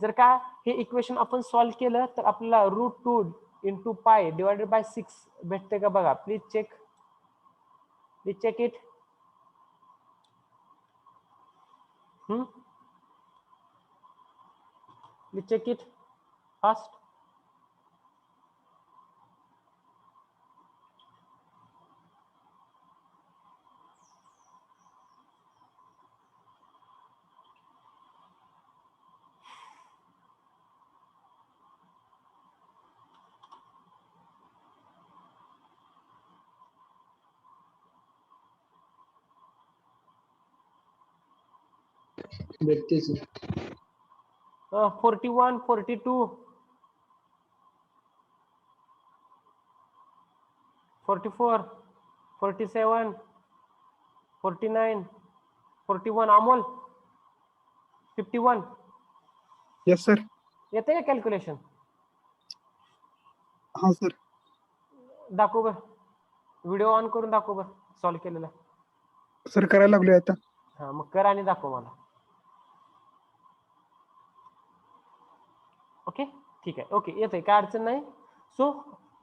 जर का हे equation आपण solve केलं तर आपल्याला root 2 into pi divided by 6 भेटते का बघा. Please check it. Please check it fast. भेटते सर. 41, 42, 44, 47, 49, 41. अमोल 51. Yes sir. येते का कॅल्क्युलेशन? हाँ सर. दाखव बर, व्हिडिओ ऑन करून दाखव बर सॉल्व केलेला. सर करायला लागलोय आता. हा मग कर आणि दाखव मला. ओके ठीक आहे. ओके येते काय अडचण नाही. So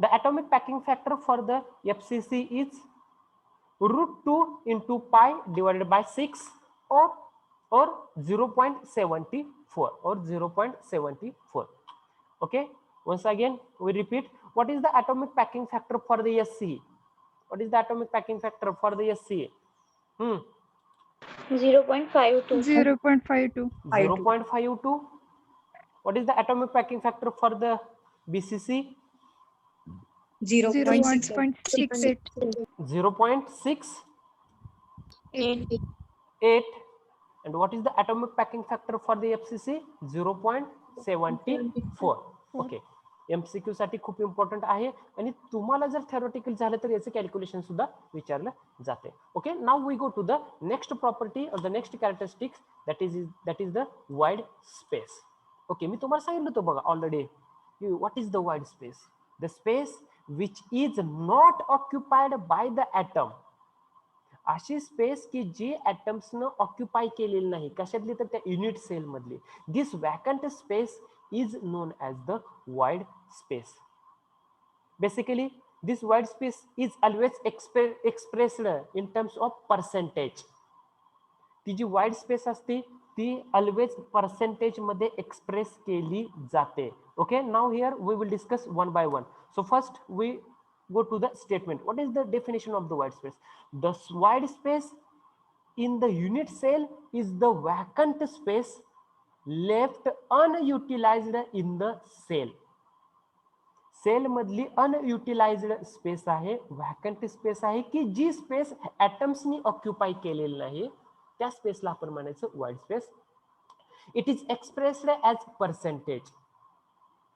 the atomic packing factor for the FCC is root 2 into pi divided by 6 or 0.74 or 0.74. Okay, once again we repeat, what is the atomic packing factor for the SC? What is the atomic packing factor for the SC? 0.52. 0.52. 0.52. What is the atomic packing factor for the BCC? 0.68. 0.68. And what is the atomic packing factor for the FCC? 0.74. Okay, MCQ साठी खूप important आहे आणि तुम्हाला जर theoretical झालं तर याचे calculation सुद्धा विचारलं जाते. Okay, now we go to the next property or the next characteristics that is the wide space. Okay, मी तुम्हाला सांगितलं होतं बघा already, what is the wide space? The space which is not occupied by the atom. अशी space की जी ॲटम्सनं occupy केलेली नाही. कशातली? तर त्या युनिट सेल मधली. This vacant space is known as the void space. Basically, this void space is always expressed in terms of percentage. ती जी void space असते ती always percentage मध्ये express केली जाते. Okay, now here we will discuss one by one. So first we go to the statement. What is the definition of the void space? The void space in the unit cell is the vacant space left unutilized in the cell. Cell मधली unutilized space आहे, vacant space आहे की जी space ॲटम्सनी occupy केलेली नाही, त्या स्पेसला आपण म्हणायचं wide space. It is expressed as percentage.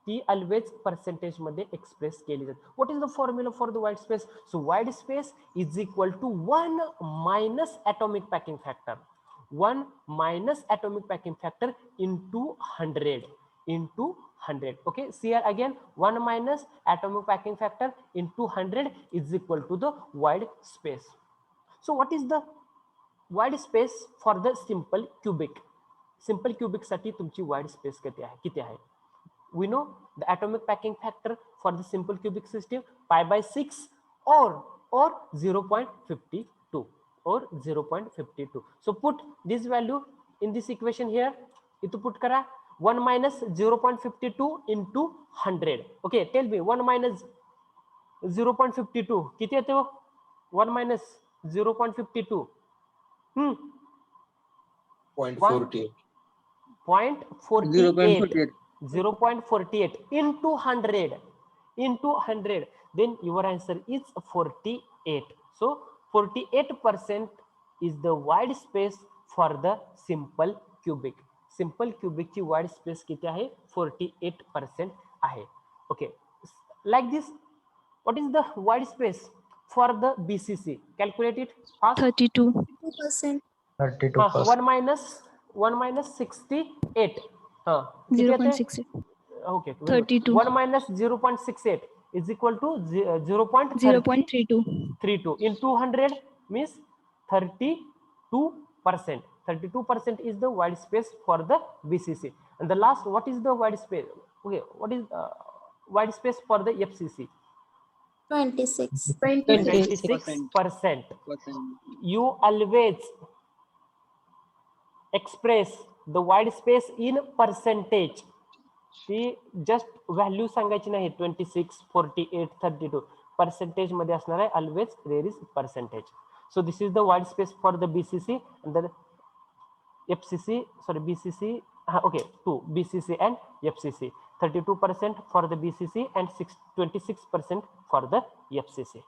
ती ऑलवेज पर्सेंटेज मध्ये एक्सप्रेस केली जाते. What is the formula for the wide space? So wide space is equal to 1 minus atomic packing factor. 1 minus atomic packing factor into 100 into 100. Okay, see here again, 1 minus atomic packing factor into 100 is equal to the void space. So what is the wide space for the simple cubic? Simple cubic साठी तुमची wide space किती आहे? We know the atomic packing factor for the simple cubic system pi by 6 or 0.52 or 0.52. So put this value in this equation here. Itu put kara 1 minus 0.52 into 100. Okay, tell me 1 minus 0.52 किती येते हो? 1 minus 0.52 0.48. 0.48 0.48 into 100 then your answer is 48. So 48% is the wide space for the simple cubic. Simple cubic ची wide space किती आहे? 48% आहे. Okay, like this. What is the wide space for the BCC? Calculate it fast. 32%. 32%. 1 minus 68. किती 0.68. येते? Okay. 32. 1 minus 0.68 is equal to 0.32. 0.32 in 200 means 32%. 32% is the wide space for the BCC. And the last, what is the wide space? Okay, what is wide space for the FCC? 26. 26%. You always express the wide space in percentage. ती just value सांगायची नाही 26, 48, 32 percentage मध्ये असणार आहे. Always there is percentage. So this is the wide space for the BCC and the FCC, sorry BCC, okay, two BCC and FCC. 32% for the BCC and 26% for the FCC.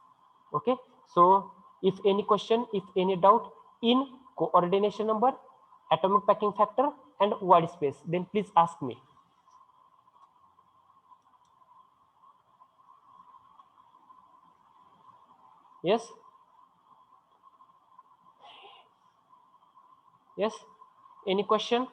Okay, so if any question, if any doubt in coordination number, atomic packing factor and wide space, then please ask me. Yes, yes, any question?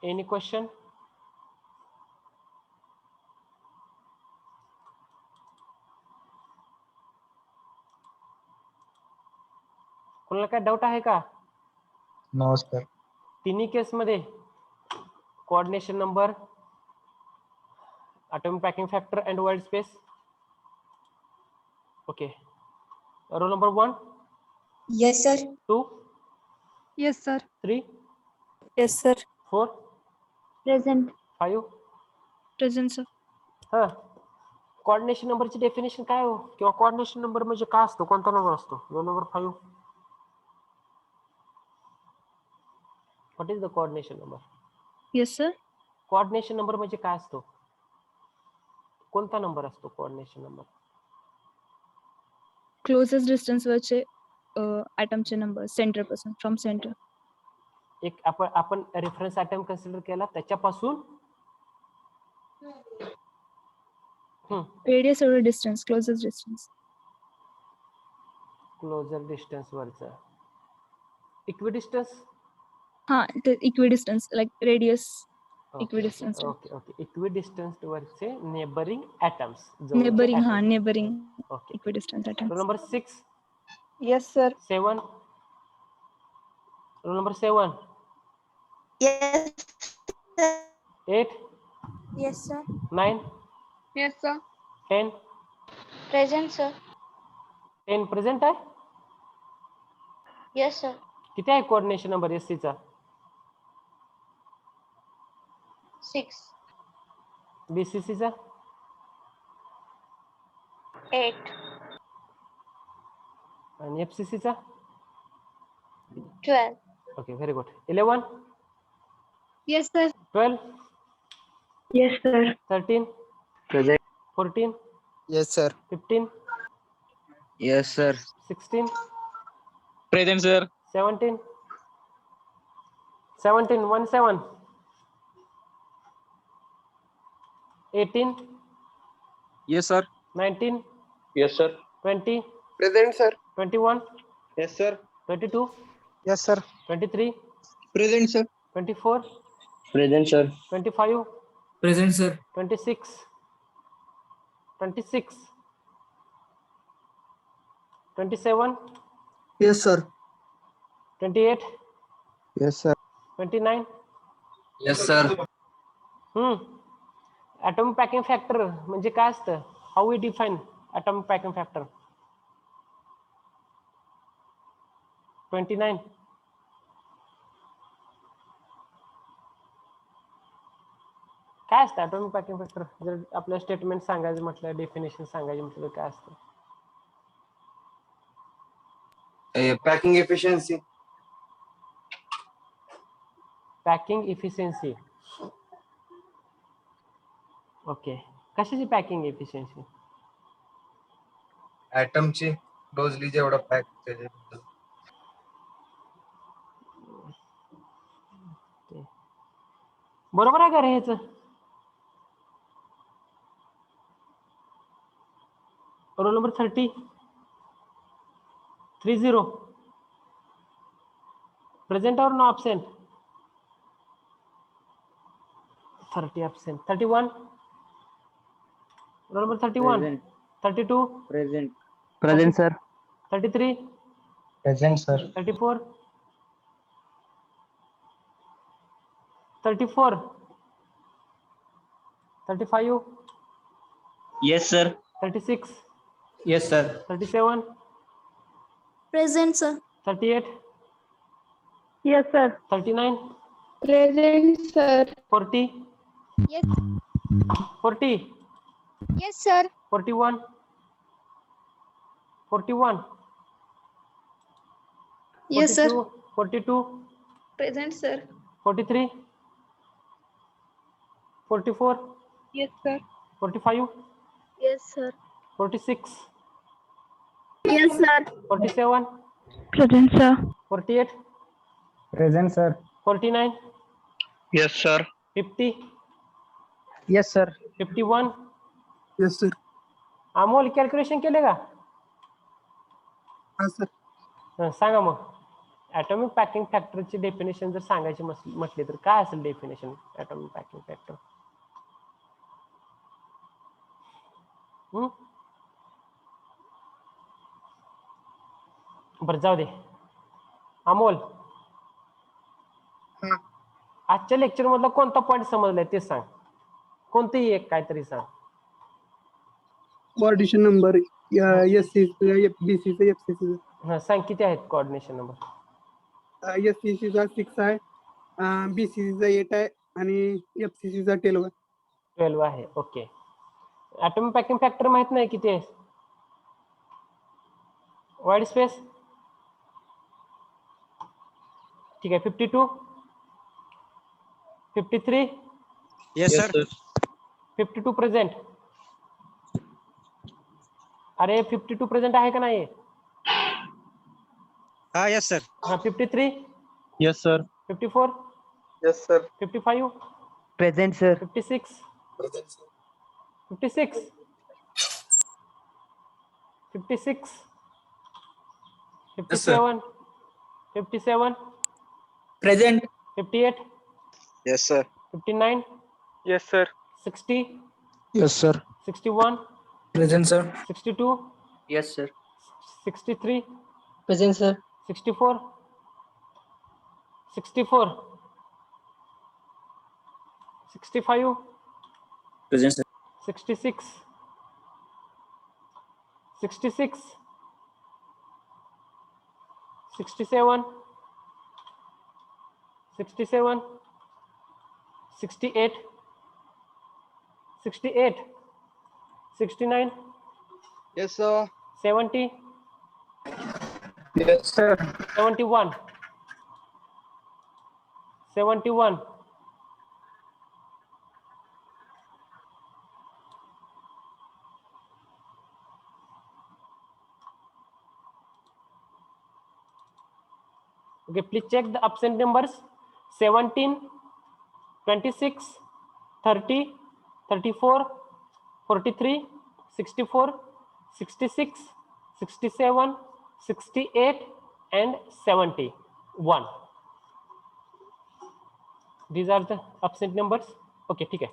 Any question? कोणाला काय doubt आहे का? No, sir. तिन्ही केस मध्ये coordination number, atomic packing factor and wide space. Okay, roll number 1. Yes, sir. 2, Yes, sir. 3, Yes, sir. 4, Present. 5. Present, sir. Coordination नंबरची definition काय हो, किंवा कोऑर्डिनेशन नंबर म्हणजे काय असतो, कोणता नंबर असतो? Roll number 5. What is the coordination number? Yes, sir. Coordination number म्हणजे काय असतो, कोणता नंबर असतो कोऑर्डिनेशन नंबर? Closest distance वरचे atom चे number center पासून, from center. एक आपण रेफरन्स ॲटम कन्सिडर केला त्याच्यापासून Radius or distance, closest distance. Closer distance वरचा equidistance. The equidistance, like radius. Equidistance. Okay equidistance वरचे neighbouring atoms. Neighboring, neighboring. Okay. Equidistant roll atoms. Number 6. Yes, sir. 7. Roll number 7. Yes, sir. 8. Yes, sir. 9. Yes, sir. 10. Present, sir. 10 present आहे. Yes, sir. किती आहे coordination number SC चा? 6. BCC चा? 8. आणि FCC चा? 12. Okay, very good. 11. Yes, sir. 12. Yes, sir. 13. Present. 14. Yes, sir. 15. Yes, sir. 16. Present, sir. 17. 17. 1 7. 18. Yes, sir. 19. Yes, sir. 20. Present, sir. 21. Yes, sir. 22. Yes, sir. 23. Present, sir. 24, Present, sir. 25, Present, sir. 26, 26, 27, Yes, sir. 28, Yes, sir. 29. Yes, sir. Atomic packing factor म्हणजे काय असतं? How we define atomic packing factor? 29. काय असतं atomic packing factor? जर आपलं statement सांगायचं म्हटलं, definition सांगायचं म्हटलं काय असतं? Packing efficiency. Packing efficiency. Okay, कशाची पॅकिंग इफिशियन्सी? Atom ची closely जेवढा पॅक त्याच्याबद्दल. बरोबर आहे का रे ह्याचं? Roll number 30. 30. Present or no absent? 30 absent. 31. Roll number 31. Present. 32. Present. Present, sir. 33. Present, sir. 34. 34. 35. Yes, sir. 36. Yes, sir. 37. Present, sir. 38. Yes, sir. 39. Present, sir. 40. Yes. 40. Yes, sir. 41. 41. Yes, sir. 42. 42. Present, sir. 43. 44. Yes, sir. 45. Yes, sir. 46. Yes, sir. 47. Present, sir. 48. Present, sir. 49. Yes, sir. 50. Yes, sir. 51. Yes sir. Amol calculation केले का? हा sir. सांगा मग. Atomic packing फॅक्टरची definition जर सांगायची म्हटली तर काय असेल डेफिनेशन ॲटॉमिक पॅकिंग फॅक्टर? बरं जाऊ दे. अमोल, हा. आजच्या लेक्चर मधला कोणता पॉईंट समजलाय ते सांग. कोणतेही एक काहीतरी सांग. कोऑर्डिनेशन नंबर एससीचा बीसीचा एफसीसीचा. हा सांग, किती आहेत कोऑर्डिनेशन नंबर? एससीसीचा 6 आहे, बीसीसीचा 8 आहे आणि एफसीसीचा 12 आहे. 12 आहे. ओके. ॲटॉमिक पॅकिंग फॅक्टर माहित नाही किती आहे? वाईड स्पेस ठीक आहे. 52. 53. Yes, sir. 52 प्रेझेंट. अरे 52 प्रेझेंट आहे का नाही? Yes, sir. हा. 53. Yes, sir. 54. Yes, sir. 55. Present, sir. 56. Present, sir. 56. 56. Yes, sir. 57. 57. Present. 58. Yes, sir. 59. Yes, sir. 60. Yes, sir. 61. Present, sir. 62. Yes, sir. 63. Present, sir. 64. 64. 65. Present, sir. 66. 66. 67. 67. 68. 68. 69. Yes, sir. 70. Yes, sir. 71. 71. Okay, please check the absent numbers. 17, 26, 30, 34, 43, 64, 66, 67, 68 and 71. These are the absent numbers. Okay, ठीक आहे.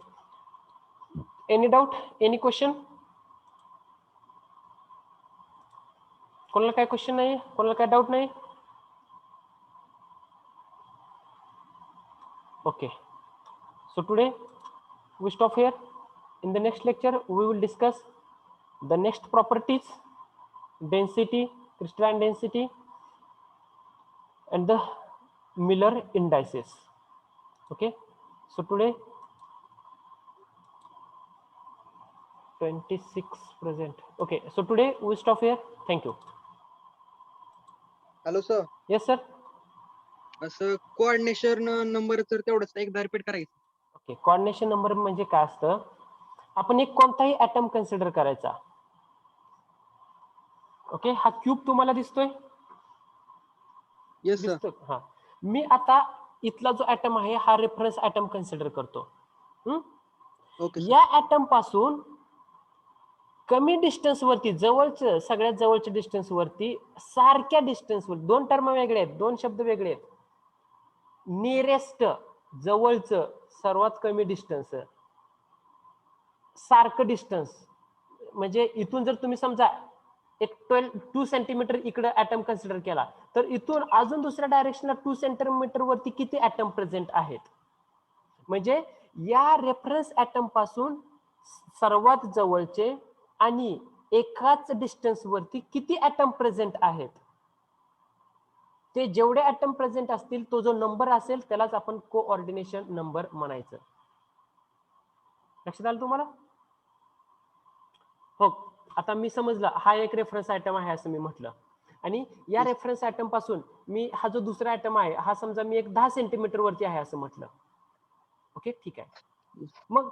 Any doubt? Any question? कोणाला काय question नाही, कोणाला काय doubt नाही? Okay. So today we stop here. In the next lecture, we will discuss the next properties, density, crystalline density, and the Miller indices. Okay. So today 26 present. Okay. So today we stop here. Thank you. Hello sir, Yes, sir. असं coordination number तर तेवढंच एकदा repeat करायचं. Okay, coordination number म्हणजे काय असतं, आपण एक कोणताही ऍटम कन्सिडर करायचा. ओके, हा क्यूब तुम्हाला दिसतोय? Yes sir. दिसतोय. हा, मी आता इथला जो ऍटम आहे हा रेफरन्स ऍटम कन्सिडर करतो. Okay sir. या ऍटम पासून कमी डिस्टन्स वरती, जवळचं, सगळ्यात जवळच्या डिस्टन्स वरती, सारख्या डिस्टन्स वर, दोन टर्म वेगळे आहेत, दोन शब्द वेगळे आहेत. नियरेस्ट जवळचं सर्वात कमी डिस्टन्स, सारखं डिस्टन्स, म्हणजे इथून जर तुम्ही समजा एक 2 सेंटीमीटर इकडे ऍटम कन्सिडर केला, तर इथून अजून दुसऱ्या डायरेक्शनला 2 सेंटीमीटर वरती किती ऍटम प्रेझेंट आहेत. म्हणजे या रेफरन्स ऍटम पासून सर्वात जवळचे आणि एकाच डिस्टन्स वरती किती ऍटम प्रेझेंट आहेत, ते जेवढे ऍटम प्रेझेंट असतील तो जो नंबर असेल त्यालाच आपण कोऑर्डिनेशन नंबर म्हणायचं. लक्षात आलं तुम्हाला? हो, आता मी समजलं हा एक रेफरन्स आयटम आहे असं मी म्हटलं, आणि या रेफरन्स आयटम पासून मी हा जो दुसरा आयटम आहे हा समजा मी एक 10 सेंटीमीटर वरती आहे असं म्हटलं. ओके, ठीक आहे. मग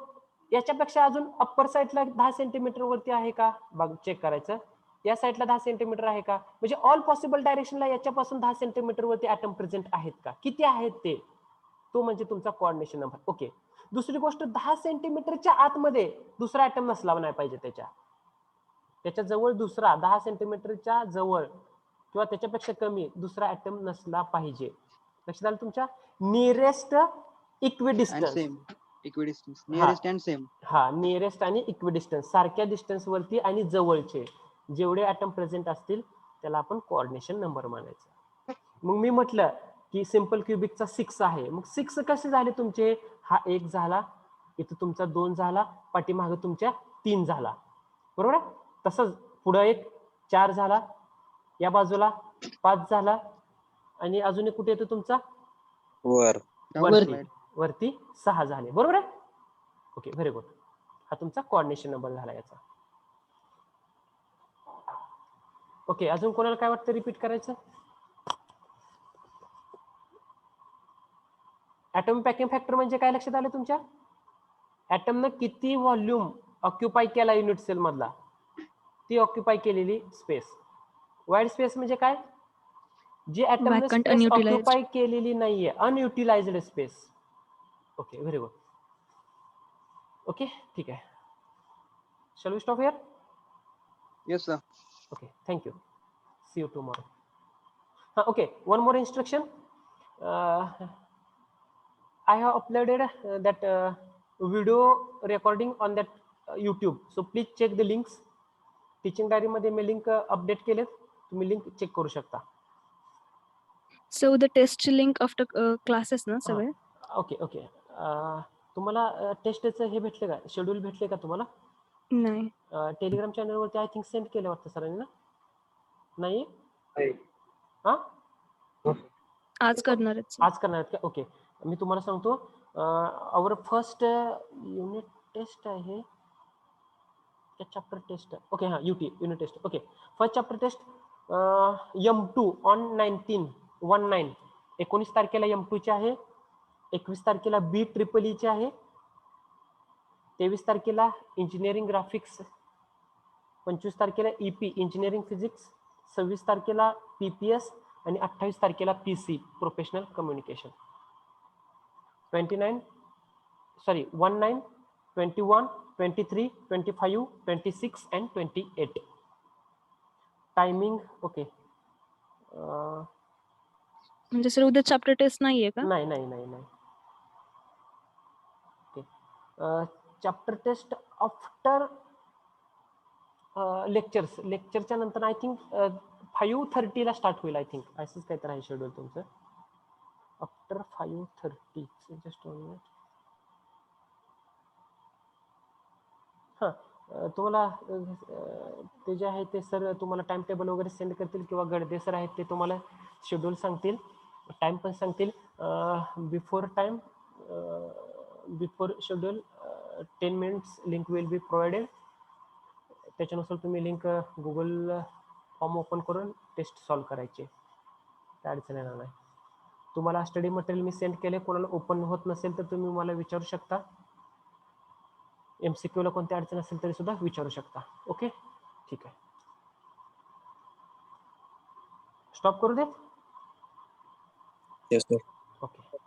याच्यापेक्षा अजून अप्पर साईडला 10 सेंटीमीटर वरती आहे का बघ, चेक करायचं. या साईडला 10 सेंटीमीटर आहे का, म्हणजे ऑल पॉसिबल डायरेक्शनला याच्यापासून 10 सेंटीमीटर वरती ऍटम प्रेझेंट आहेत का, किती आहेत ते, तो म्हणजे तुमचा कोऑर्डिनेशन नंबर. ओके, दुसरी गोष्ट, 10 सेंटीमीटरच्या आतमध्ये दुसरा ऍटम नसला नाही पाहिजे, त्याच्या जवळ दुसरा 10 सेंटीमीटरच्या जवळ किंवा त्याच्यापेक्षा कमी दुसरा ऍटम नसला पाहिजे. लक्षात आलं तुमच्या? Nearest equidistance, equidistance, nearest and same. हा, नियरेस्ट आणि इक्विडिस्टन्स, सारख्या डिस्टन्स वरती आणि जवळचे जेवढे ऍटम प्रेझेंट असतील त्याला आपण कोऑर्डिनेशन नंबर मानायचं. मग मी म्हटलं की सिंपल क्युबिकचा 6 आहे, मग 6 कसे झाले तुमचे, हा 1 झाला, इथं तुमचा 2 झाला, पाठीमागे तुमच्या 3 झाला, बरोबर आहे. तसंच पुढे एक 4 झाला, या बाजूला 5 झाला, आणि अजून एक कुठे येतो तुमचा, वर. वरती 6 झाले, बरोबर आहे. Okay, very good. हा तुमचा कोऑर्डिनेशन नंबर झाला याचा. ओके, अजून कोणाला काय वाटतं रिपीट करायचं? ऍटॉमिक पॅकिंग फॅक्टर म्हणजे काय लक्षात आलं तुमच्या? ऍटमनं किती व्हॉल्यूम ऑक्युपाय केला युनिट सेल मधला, ती ऑक्युपाय केलेली स्पेस. वाईड स्पेस म्हणजे काय, जी ऍटमनं Vacant, स्पेस unutilized. ऑक्युपाय केलेली नाहीये, unutilised space. Okay, very good. Okay, ठीक आहे. Shall we stop here? Yes sir. Okay, thank you. See you tomorrow. Okay, one more instruction. I have uploaded that video recording on that YouTube. So please check the links. Teaching diary मध्ये मी link update केलेत, तुम्ही link check करू शकता. So the test link after classes ना सगळे? Okay okay, तुम्हाला टेस्टचं हे भेटले का, शेड्यूल भेटले का तुम्हाला? नाही. टेलिग्राम चॅनलवरती आय थिंक सेंड केलं वाटतं सरांनी ना? नाही, हा आज करणार आहेत sir. आज करणार आहेत का? ओके, मी तुम्हाला सांगतो, आवर फर्स्ट युनिट टेस्ट आहे, चॅप्टर टेस्ट. ओके, हा, unit test. Okay, first chapter test M2 on 19 19 तारखेला M2 चे आहे, 21 तारखेला BEEE चे आहे, 23 तारखेला इंजिनिअरिंग ग्राफिक्स, 25 तारखेला EP इंजिनिअरिंग फिजिक्स, 26 तारखेला PPS आणि 28 तारखेला PC professional communication. 19 21 23 25 26 and 28. Timing okay, म्हणजे सर उद्या चॅप्टर टेस्ट नाहीये का? नाही नाही नाही नाही, चॅप्टर टेस्ट आफ्टर लेक्चरच्या नंतर आय थिंक 5:30 ला स्टार्ट होईल. आय थिंक असंच काहीतरी आहे शेड्यूल तुमचं. आफ्टर 5:30 जस्ट हां तुम्हाला ते जे आहे ते सर तुम्हाला टाइम टेबल वगैरे सेंड करतील किंवा गडदे सर आहेत ते तुम्हाला शेड्यूल सांगतील, टाइम पण सांगतील. Before time before schedule 10 minutes link will be provided. त्याच्यानुसार तुम्ही लिंक गुगल फॉर्म ओपन करून टेस्ट सॉल्व्ह करायचे. काय अडचण येणार नाही. तुम्हाला स्टडी मटेरियल मी सेंड केले, कोणाला ओपन होत नसेल तर तुम्ही मला विचारू शकता. MCQ ला कोणती अडचण असेल तरी सुद्धा विचारू शकता. ओके ठीक आहे. स्टॉप करू देत. Yes, sir. ओके.